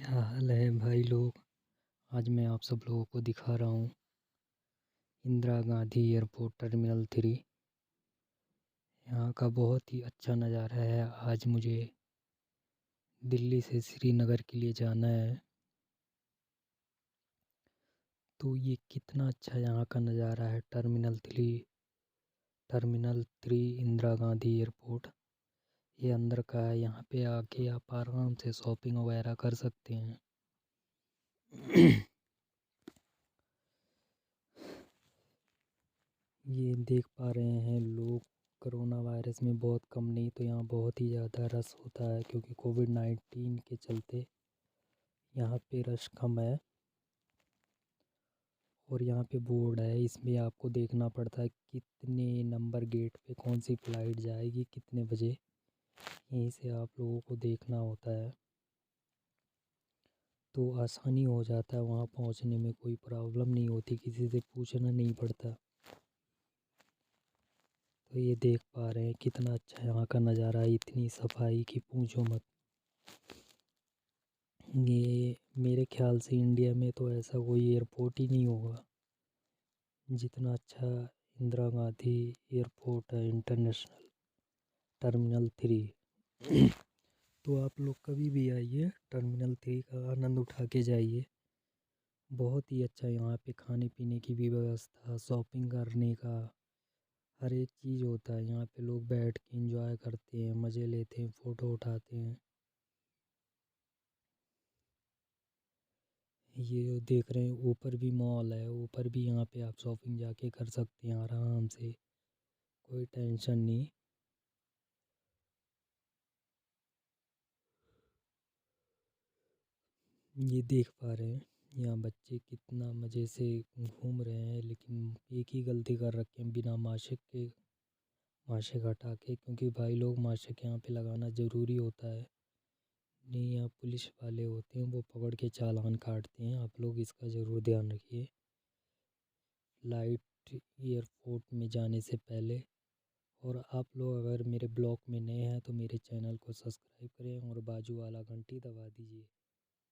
क्या हाल है भाई लोग। आज मैं आप सब लोगों को दिखा रहा हूँ इंदिरा गांधी एयरपोर्ट टर्मिनल 3। यहाँ का बहुत ही अच्छा नज़ारा है। आज मुझे दिल्ली से श्रीनगर के लिए जाना है, तो ये कितना अच्छा यहाँ का नज़ारा है। टर्मिनल 3 इंदिरा गांधी एयरपोर्ट ये अंदर का है। यहाँ पे आके आप आराम से शॉपिंग वगैरह कर सकते हैं। ये देख पा रहे हैं लोग, कोरोना वायरस में बहुत कम नहीं तो यहाँ बहुत ही ज़्यादा रश होता है, क्योंकि कोविड-19 के चलते यहाँ पे रश कम है। और यहाँ पे बोर्ड है, इसमें आपको देखना पड़ता है कितने नंबर गेट पे कौन सी फ़्लाइट जाएगी कितने बजे। यहीं से आप लोगों को देखना होता है, तो आसानी हो जाता है वहाँ पहुँचने में। कोई प्रॉब्लम नहीं होती, किसी से पूछना नहीं पड़ता। तो ये देख पा रहे हैं कितना अच्छा यहाँ का नज़ारा है, इतनी सफाई की पूछो मत। ये मेरे ख्याल से इंडिया में तो ऐसा कोई एयरपोर्ट ही नहीं होगा जितना अच्छा इंदिरा गांधी एयरपोर्ट है इंटरनेशनल टर्मिनल 3। तो आप लोग कभी भी आइए, टर्मिनल 3 का आनंद उठा के जाइए। बहुत ही अच्छा यहाँ पे खाने पीने की भी व्यवस्था, शॉपिंग करने का हर एक चीज़ होता है। यहाँ पे लोग बैठ के एंजॉय करते हैं, मज़े लेते हैं, फ़ोटो उठाते हैं। ये जो देख रहे हैं ऊपर भी मॉल है, ऊपर भी यहाँ पे आप शॉपिंग जाके कर सकते हैं आराम से, कोई टेंशन नहीं। ये देख पा रहे हैं यहाँ बच्चे कितना मज़े से घूम रहे हैं, लेकिन एक ही गलती कर रखे हैं बिना मास्क के, मास्क हटा के, क्योंकि भाई लोग मास्क यहाँ पे लगाना ज़रूरी होता है। नहीं, यहाँ पुलिस वाले होते हैं वो पकड़ के चालान काटते हैं। आप लोग इसका ज़रूर ध्यान रखिए फ्लाइट एयरपोर्ट में जाने से पहले। और आप लोग अगर मेरे ब्लॉग में नए हैं तो मेरे चैनल को सब्सक्राइब करें और बाजू वाला घंटी दबा दीजिए।